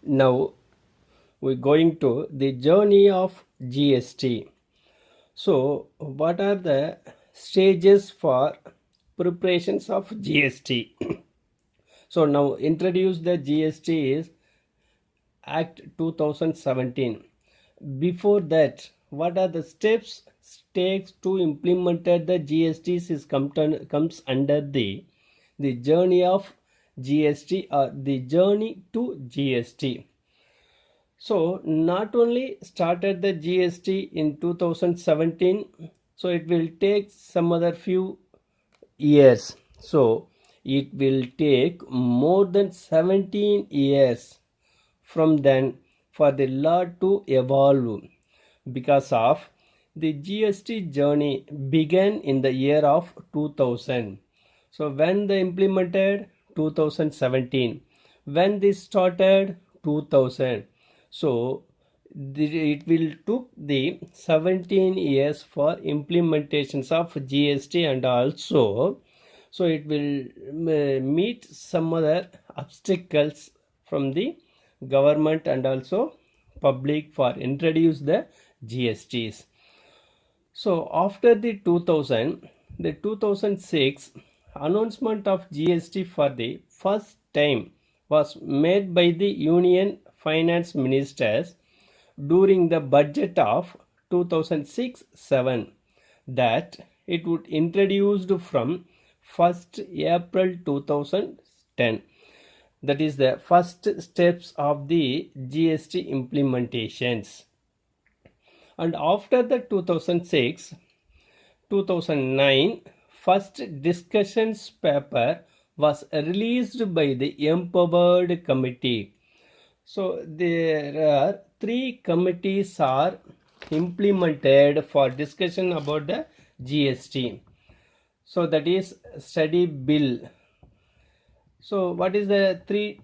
Now we're going to the journey of GST. So, what are the stages for preparations of GST? So now introduce the GST is Act 2017. Before that, what are the steps takes to implement the GSTs comes under the journey of GST or the journey to GST. So not only started the GST in 2017, so it will take some other few years. So it will take more than 17 years from then for the law to evolve, because of the GST journey began in the year of 2000. So when they implemented 2017, when this started 2000, so it will took the 17 years for implementations of GST, and also so it will meet some other obstacles from the government and also public for introduce the GSTs. So after the 2000, the 2006 announcement of GST for the first time was made by the Union Finance Ministers during the budget of 2006-7, that it would introduced from 1st April 2010. That is the first steps of the GST implementations. And after the 2006 2009 first discussions paper was released by the Empowered Committee. So there are 3 committees are implemented for discussion about the GST. So that is study bill. So what is the 3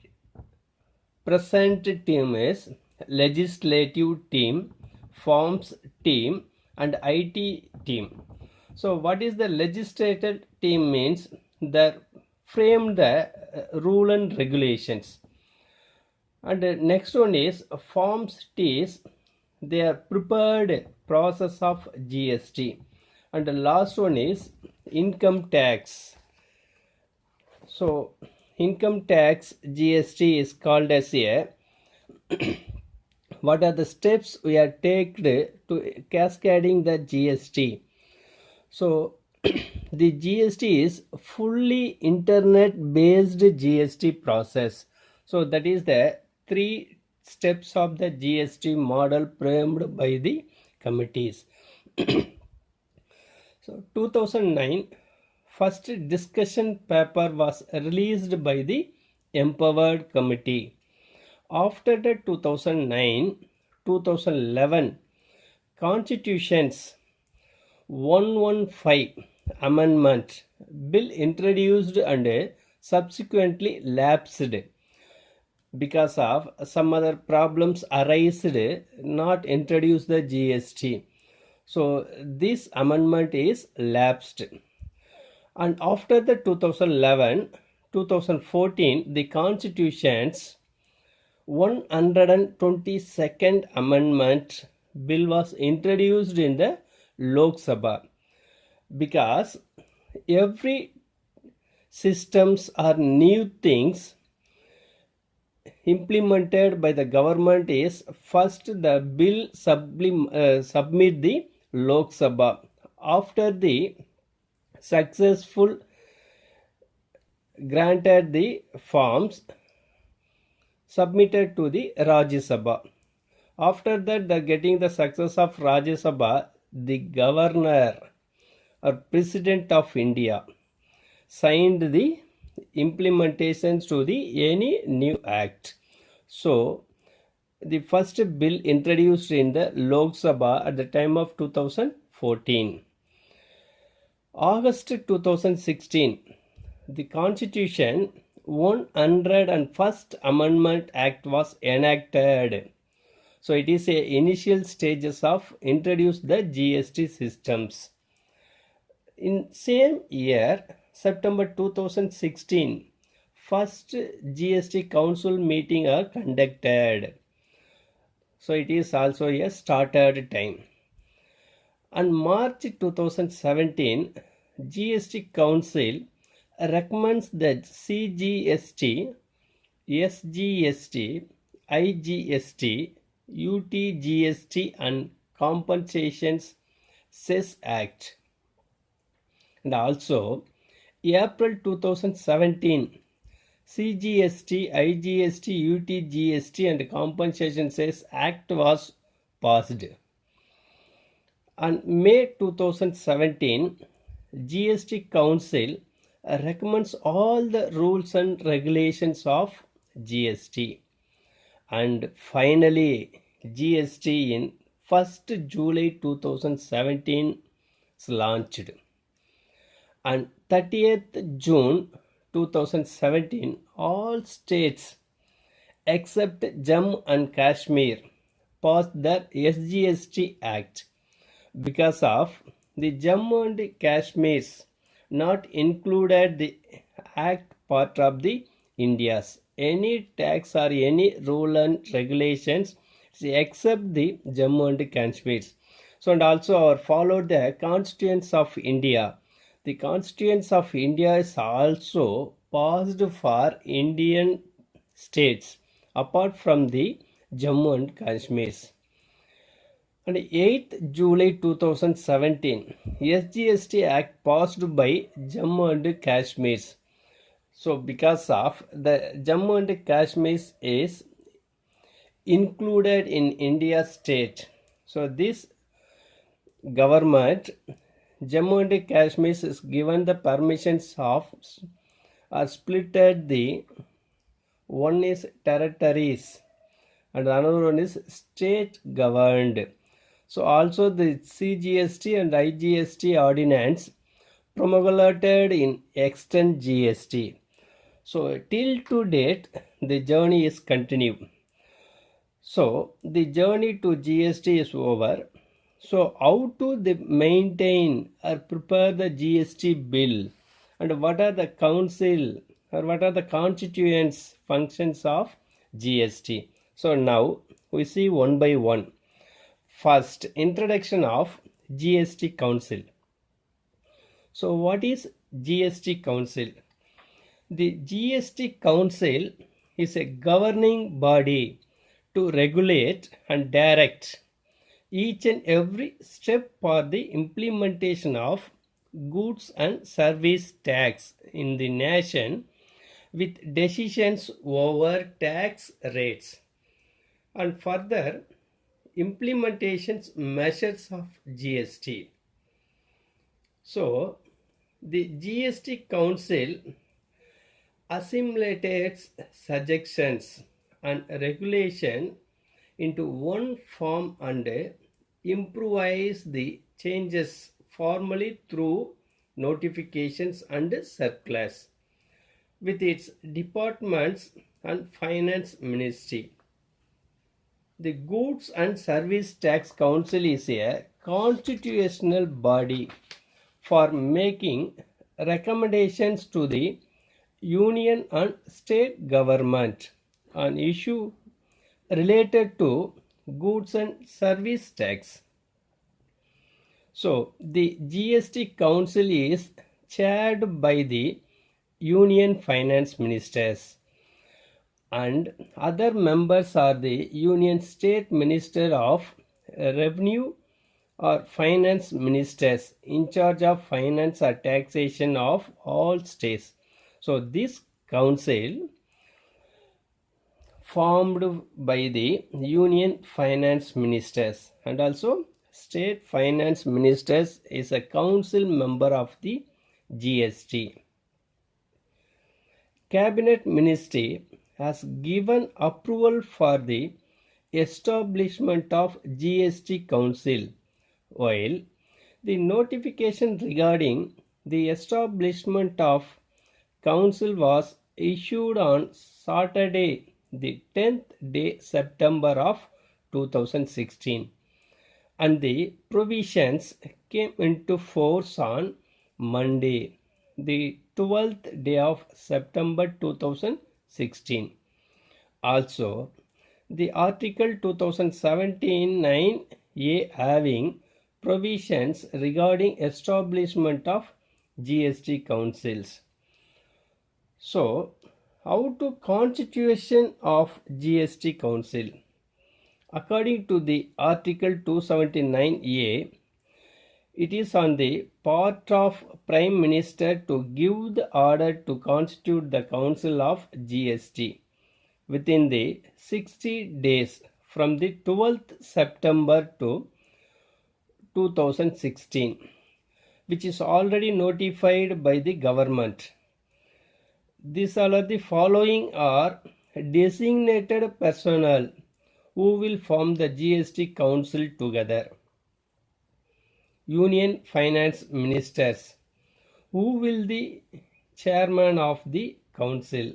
present team is legislative team, forms team, and IT team. So what is the legislative team means? They frame the rule and regulations. And next one is forms T's. They are prepared process of GST. And the last one is income tax. So income tax GST is called as a what are the steps we are taken to cascading the GST. So the GST is fully internet based GST process. So that is the 3 steps of the GST model framed by the committees. So 2009 first discussion paper was released by the Empowered Committee. After the 2009-2011 Constitution's 115 amendment bill introduced and subsequently lapsed because of some other problems arised, not introduce the GST. So this amendment is lapsed. And after the 2011-2014 the Constitution's 122nd amendment bill was introduced in the Lok Sabha, because every systems or new things implemented by the government is first the bill submit the Lok Sabha. After the successful granted the forms submitted to the Rajya Sabha. After that, the getting the success of Rajya Sabha, the governor or president of India signed the implementations to the any new act. So the first bill introduced in the Lok Sabha at the time of 2014. August 2016, the Constitution 101st Amendment Act was enacted. So it is a initial stages of introduce the GST systems. In same year, September 2016, first GST Council meeting are conducted. So it is also a started time. On March 2017, GST Council recommends that CGST, SGST, IGST, UTGST and Compensations Cess Act. And also April 2017, CGST, IGST, UTGST and Compensation Cess Act was passed. On May 2017, GST Council recommends all the rules and regulations of GST. And finally, GST in 1st July 2017 is launched. On 30th June 2017, all states except Jammu and Kashmir passed the SGST Act. Because of the Jammu and Kashmir's not included the act part of the India's any tax or any rule and regulations except the Jammu and Kashmir's. So and also our followed the Constituents of India. The Constituents of India is also passed for Indian states apart from the Jammu and Kashmir's. On 8th July 2017, SGST Act passed by Jammu and Kashmir. So because of the Jammu and Kashmir is included in India state. So this government, Jammu and Kashmir is given the permissions of or splitted the one is territories and another one is state governed. So also the CGST and IGST ordinance promulgated in extant GST. So till to date the journey is continued. So the journey to GST is over. So how to maintain or prepare the GST bill and what are the council or what are the constituents functions of GST. So now we see one by one. First, introduction of GST Council. So what is GST Council? The GST Council is a governing body to regulate and direct each and every step for the implementation of goods and service tax in the nation with decisions over tax rates and further implementations measures of GST. So the GST Council assimilates suggestions and regulation into one form and improvise the changes formally through notifications and circulars with its departments and finance ministry. The Goods and Service Tax Council is a constitutional body for making recommendations to the union and state government on issue related to goods and service tax. So the GST Council is chaired by the union finance ministers and other members are the union state minister of revenue or finance ministers in charge of finance or taxation of all states. So this council formed by the union finance ministers and also state finance ministers is a council member of the GST. Cabinet Ministry has given approval for the establishment of GST Council, while the notification regarding the establishment of Council was issued on Saturday, the 10th day September of 2016, and the provisions came into force on Monday, the 12th day of September 2016. Also, the Article 2017-9A having provisions regarding establishment of GST councils. So, how to constitution of GST council? According to the Article 279A, it is on the part of Prime Minister to give the order to constitute the Council of GST within the 60 days from the 12th September to 2016, which is already notified by the government. These are the following are designated personnel who will form the GST Council together. Union Finance Ministers, who will the chairman of the council.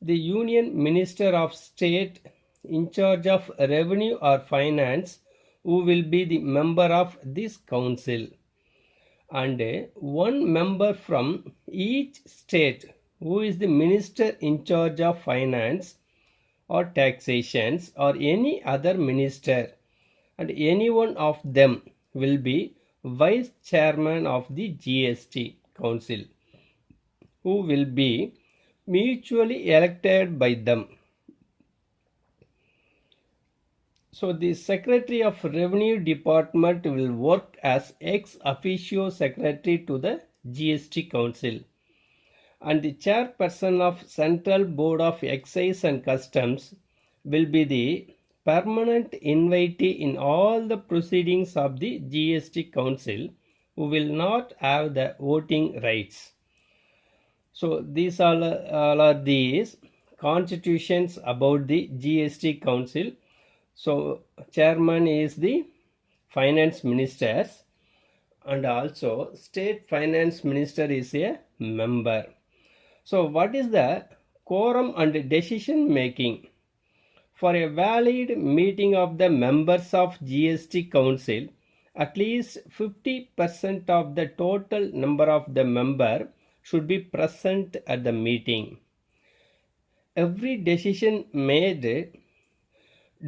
The Union Minister of State in charge of revenue or finance, who will be the member of this council, and one member from each state who is the minister in charge of finance or taxations or any other minister, and any one of them will be vice chairman of the GST council, who will be mutually elected by them. So the Secretary of Revenue Department will work as ex officio secretary to the GST Council, and the chairperson of Central Board of Excise and Customs will be the permanent invitee in all the proceedings of the GST Council, who will not have the voting rights. So these all are these constitutions about the GST Council. So chairman is the finance ministers, and also state finance minister is a member. So what is the quorum and decision making? For a valid meeting of the members of GST Council, at least 50% of the total number of the member should be present at the meeting. Every decision made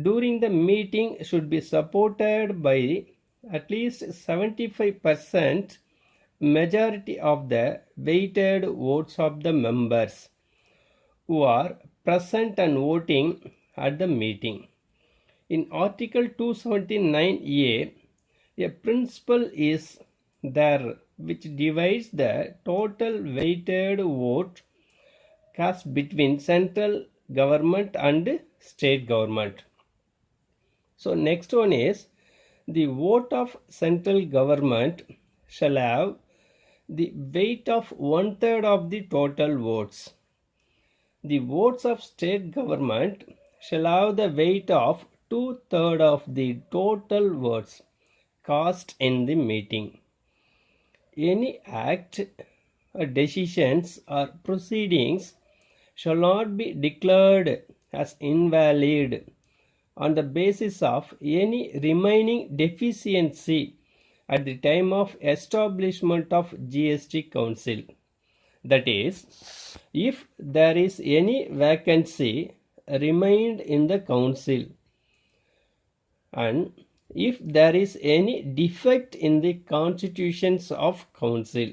during the meeting should be supported by at least 75% majority of the weighted votes of the members who are present and voting at the meeting. In Article 279A, a principle is there which divides the total weighted vote cast between central government and state government. So next one is the vote of central government shall have the weight of 1/3 of the total votes. The votes of state government shall have the weight of 2/3 of the total votes cast in the meeting. Any act, decisions or proceedings shall not be declared as invalid on the basis of any remaining deficiency at the time of establishment of GST Council. That is, if there is any vacancy remained in the council, and if there is any defect in the constitutions of council,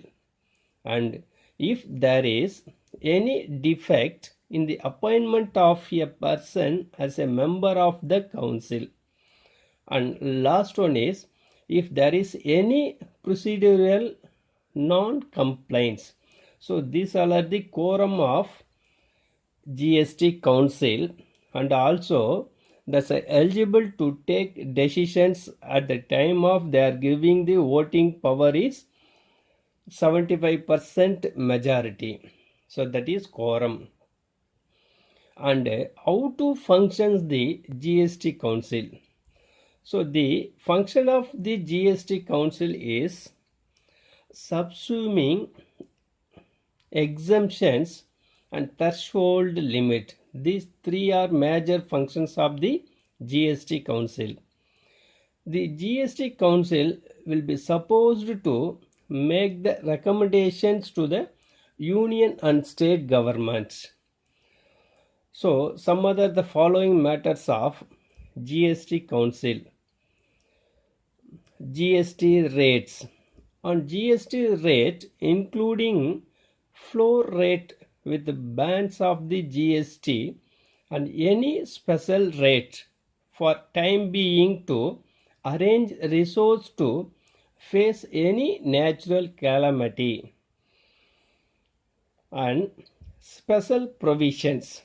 and if there is any defect in the appointment of a person as a member of the council, and last one is if there is any procedural non-compliance. So these all are the quorum of GST Council, and also that's eligible to take decisions at the time of they are giving the voting power is 75% majority. So that is quorum. And how to functions the GST Council? So the function of the GST Council is subsuming exemptions and threshold limit. These three are major functions of the GST Council. The GST Council will be supposed to make the recommendations to the union and state governments. So, some other the following matters of GST Council. GST rates. On GST rate, including floor rate with the bands of the GST and any special rate for time being to arrange resource to face any natural calamity and special provisions.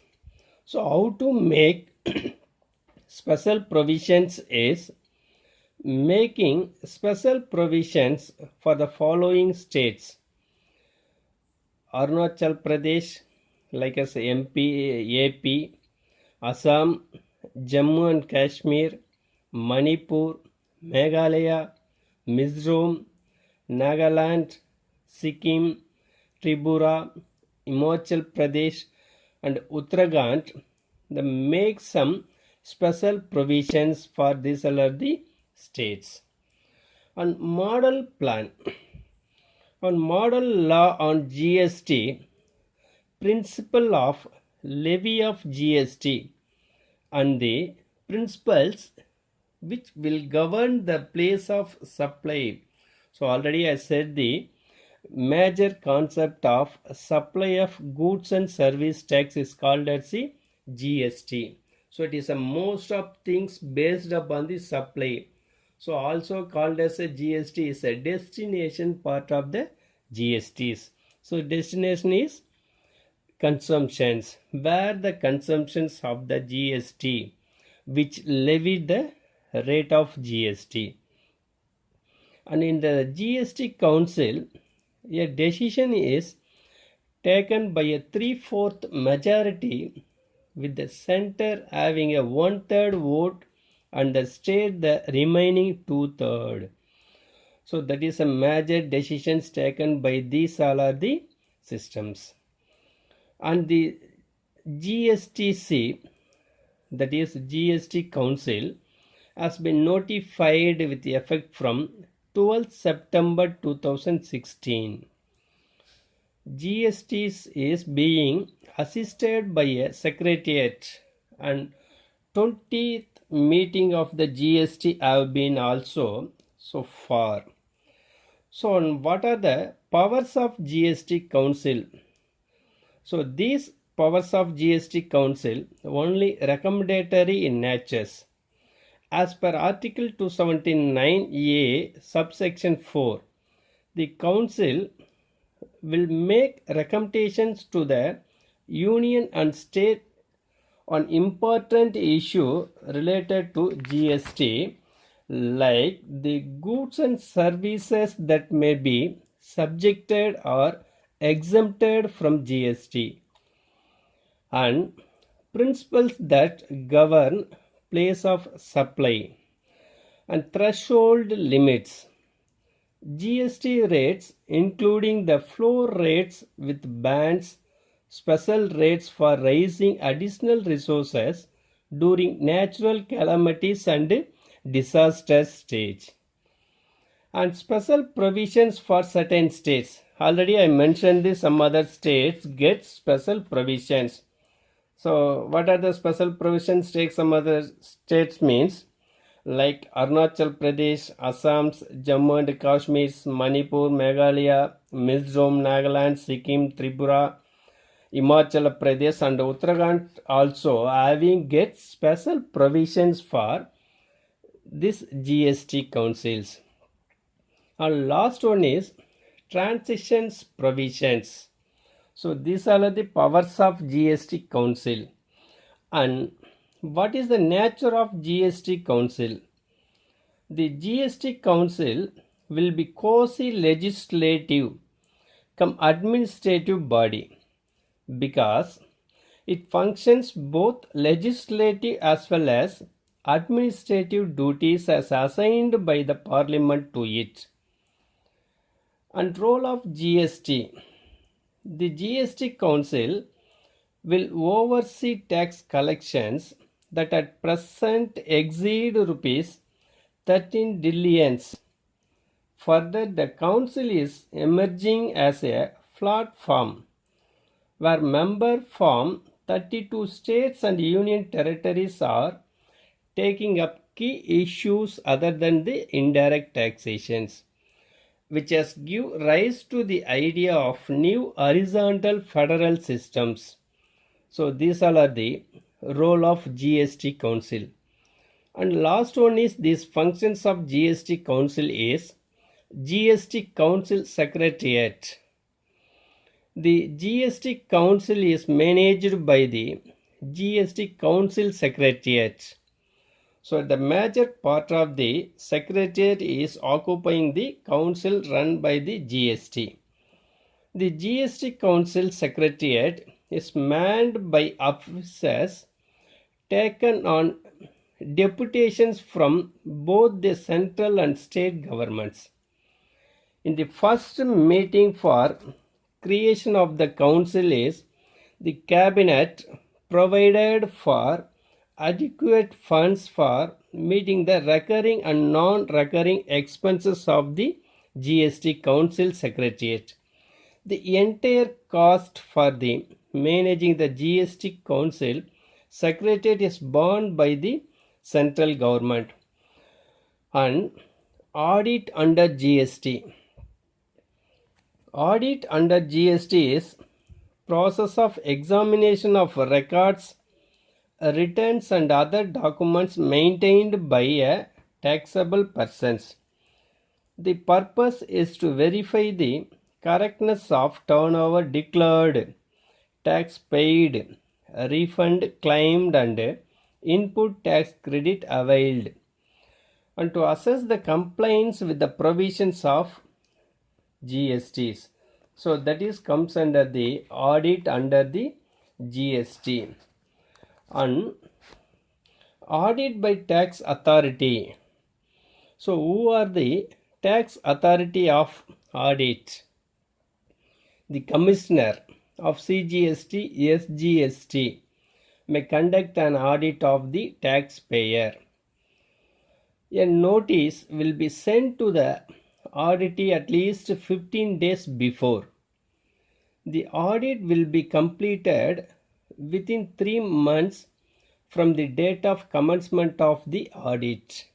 So how to make special provisions is making special provisions for the following states: Arunachal Pradesh, like as MP, AP, Assam, Jammu and Kashmir, Manipur, Meghalaya, Mizoram, Nagaland, Sikkim, Tripura, Himachal Pradesh, and Uttarakhand. They make some special provisions for these all of the states. On model plan, on model law on GST, principle of levy of GST and the principles which will govern the place of supply. So already I said the major concept of supply of goods and service tax is called as the GST. So it is a most of things based upon the supply. So also called as a GST is a destination part of the GSTs. So destination is consumptions, where the consumptions of the GST which levied the rate of GST. And in the GST Council, a decision is taken by a 3/4 majority with the center having a 1/3 vote and the state the remaining 2/3. So that is a major decisions taken by these all are the systems. And the GSTC, that is GST Council, has been notified with effect from 12 September 2016. GST is being assisted by a secretariat, and 20th meeting of the GST have been also so far. So what are the powers of GST Council? So these powers of GST Council only recommendatory in nature. As per Article 279A subsection 4, the Council will make recommendations to the Union and State on important issue related to GST, like the goods and services that may be subjected or exempted from GST, and principles that govern place of supply and threshold limits. GST rates, including the floor rates with bands, special rates for raising additional resources during natural calamities and disaster stage, and special provisions for certain states. Already I mentioned this, some other states get special provisions. So what are the special provisions take some other states means, like Arunachal Pradesh, Assam, Jammu and Kashmir, Manipur, Meghalaya, Mizoram, Nagaland, Sikkim, Tripura, Himachal Pradesh and Uttarakhand also having get special provisions for this GST councils. And last one is transitions provisions. So these are the powers of GST Council. And what is the nature of GST Council? The GST Council will be quasi-legislative cum administrative body, because it functions both legislative as well as administrative duties as assigned by the Parliament to it. And role of GST. The GST Council will oversee tax collections that at present exceed rupees 13 trillions, Further, the council is emerging as a platform where members from 32 states and union territories are taking up key issues other than the indirect taxations, which has given rise to the idea of new horizontal federal systems. So these all are the role of GST Council. And last one is these functions of GST Council is GST Council Secretariat. The GST Council is managed by the GST Council Secretariat. So the major part of the Secretariat is occupying the council run by the GST. The GST Council Secretariat is manned by officers taken on deputations from both the central and state governments. In the first meeting for creation of the council is the cabinet provided for adequate funds for meeting the recurring and non-recurring expenses of the GST Council Secretariat. The entire cost for the managing the GST Council Secretariat is borne by the central government. And audit under GST. Audit under GST is process of examination of records, returns and other documents maintained by a taxable persons. The purpose is to verify the correctness of turnover declared, tax paid, refund claimed and input tax credit availed, and to assess the compliance with the provisions of GSTs. So that is comes under the audit under the GST. And audit by tax authority. So who are the tax authority of audit? The commissioner of CGST, SGST may conduct an audit of the taxpayer. A notice will be sent to the auditee at least 15 days before. The audit will be completed within 3 months from the date of commencement of the audit.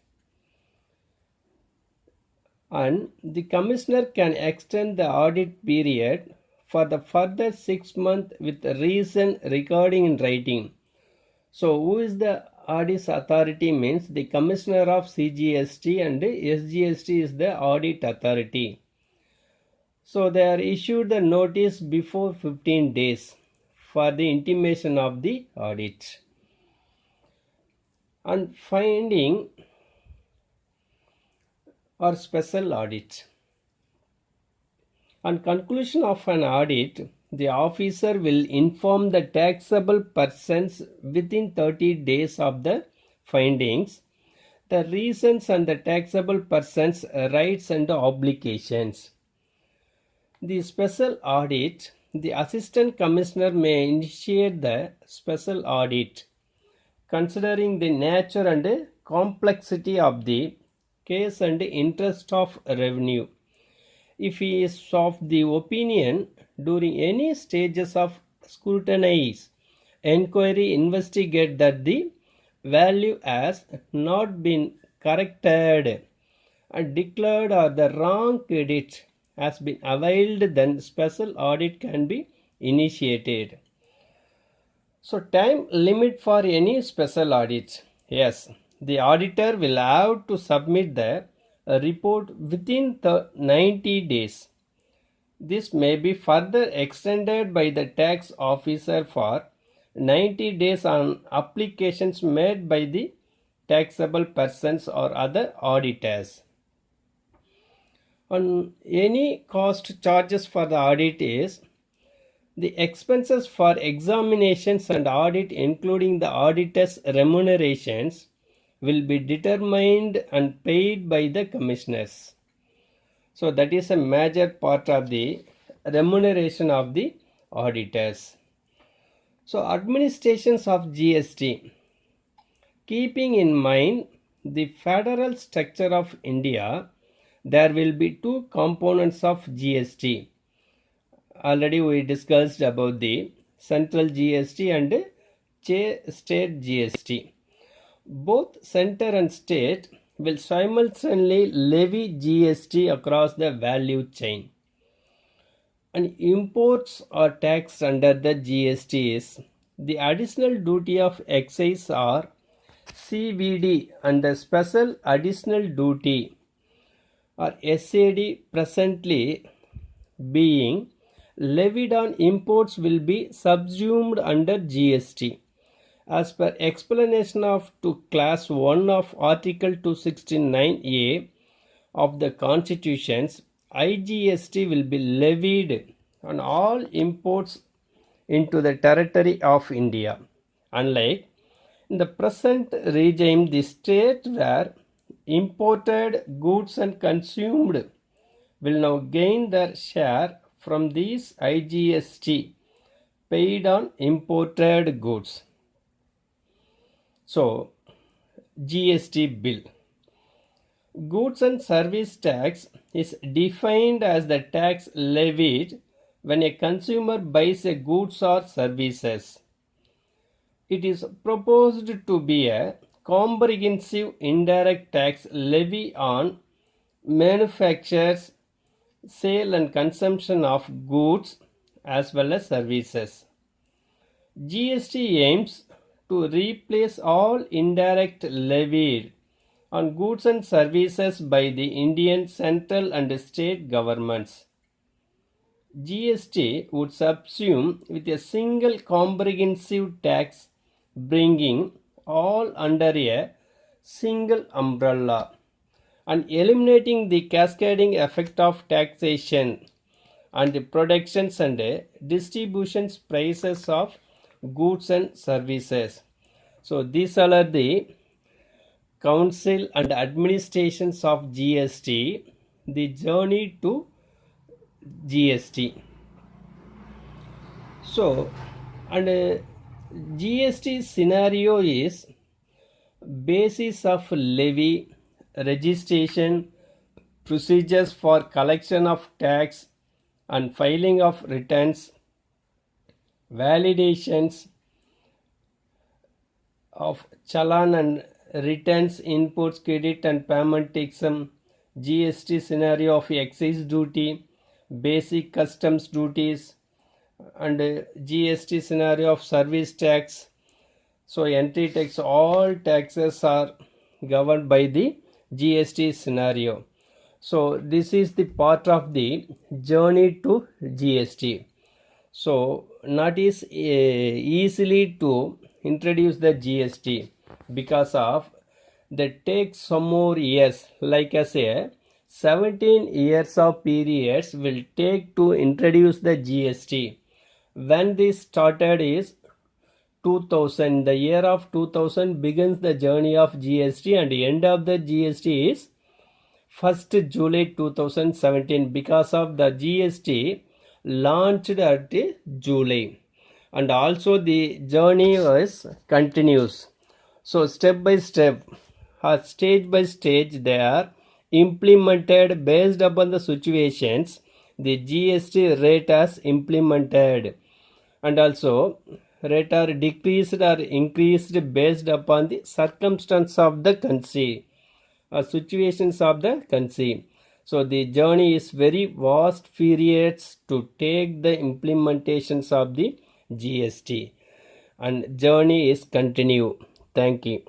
And the commissioner can extend the audit period for the further 6 months with reason recording in writing. So who is the audit authority means the commissioner of CGST and SGST is the audit authority. So they are issued the notice before 15 days for the intimation of the audit. And finding or special audit. On conclusion of an audit, the officer will inform the taxable persons within 30 days of the findings, the reasons and the taxable persons' rights and obligations. The special audit, the assistant commissioner may initiate the special audit, considering the nature and complexity of the case and interest of revenue. If he is of the opinion during any stages of scrutiny, inquiry, investigate that the value has not been corrected and declared or the wrong credit has been availed, then special audit can be initiated. So time limit for any special audit. Yes, the auditor will have to submit the report within 90 days. This may be further extended by the tax officer for 90 days on applications made by the taxable persons or other auditors. On any cost charges for the audit is the expenses for examinations and audit including the auditor's remunerations will be determined and paid by the commissioners. So that is a major part of the remuneration of the auditors. So administrations of GST. Keeping in mind the federal structure of India, there will be two components of GST. Already we discussed about the central GST and state GST. Both center and state will simultaneously levy GST across the value chain. And imports are taxed under the GST is the additional duty of excise or CVD and the special additional duty or SAD presently being levied on imports will be subsumed under GST. As per explanation of to class 1 of Article 269A of the Constitutions, IGST will be levied on all imports into the territory of India. Unlike in the present regime, the state where imported goods and consumed will now gain their share from these IGST paid on imported goods. So, GST bill. Goods and service tax is defined as the tax levied when a consumer buys a goods or services. It is proposed to be a comprehensive indirect tax levy on manufactures, sale and consumption of goods as well as services. GST aims to replace all indirect levied on goods and services by the Indian central and state governments. GST would subsume with a single comprehensive tax, bringing all under a single umbrella and eliminating the cascading effect of taxation and the productions and distributions prices of goods and services. So these are the council and administrations of GST, the journey to GST. So, and GST scenario is basis of levy, registration, procedures for collection of tax and filing of returns, validations of challan and returns, inputs, credit and payment exam, GST scenario of excise duty, basic customs duties, and GST scenario of service tax. So entry tax, all taxes are governed by the GST scenario. So this is the part of the journey to GST. So not is easily to introduce the GST because of that takes some more years, like I say 17 years of periods will take to introduce the GST. When this started is 2000, the year of 2000 begins the journey of GST and the end of the GST is 1st July 2017 because of the GST launched at July, and also the journey is continues. So step by step or stage by stage they are implemented based upon the situations the GST rate has implemented, and also rate are decreased or increased based upon the circumstance of the country or situations of the country. So the journey is very vast periods to take the implementations of the GST, and journey is continue. Thank you.